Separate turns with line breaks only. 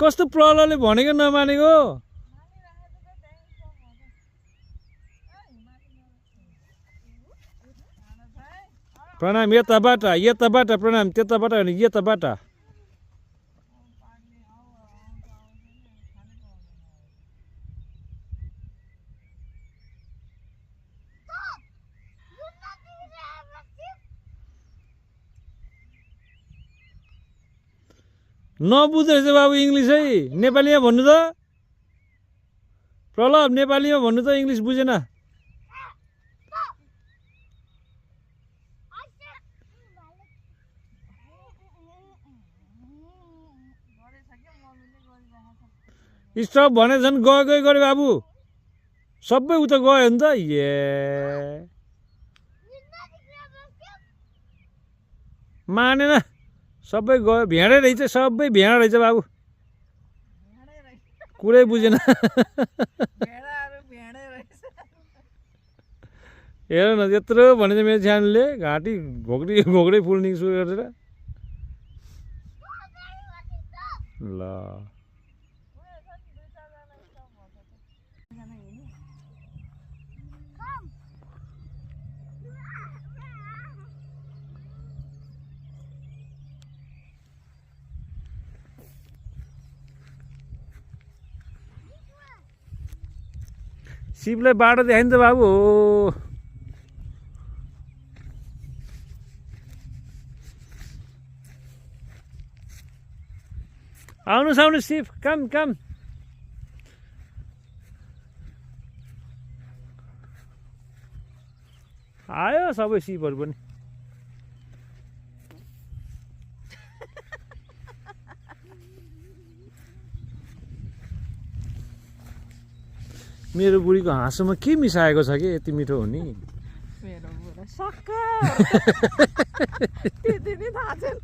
कस्तो प्रहलादले भनेको नमानेको प्रणाम यताबाट प्रणाम त्यताबाट होइन यताबाट नबुझ्दैछ बाबु इङ्ग्लिस है नेपालीमा भन्नु त प्रहलाद नेपालीमा भन्नु त इङ्ग्लिस बुझेन स्टप भने झन् गयो गरे बाबु सबै उता गयो नि त मानेन सबै गयो भेडै रहेछ सबै भेडा रहेछ बाबु कुरै बुझेन हेर न यत्रो भनेछ मेरो सानोले घाँटी घोक्रै फुल्ने सुरु गरेर ल शिवलाई बाटो देखाइ नि त बाबु आउनुहोस् शिव कम आयो सबै शिवहरू पनि मेरो बुढीको हाँसोमा के मिसाएको छ कि यति मिठो हो नि
मेरो बुढा सक्का त्यति नि थाहा छैन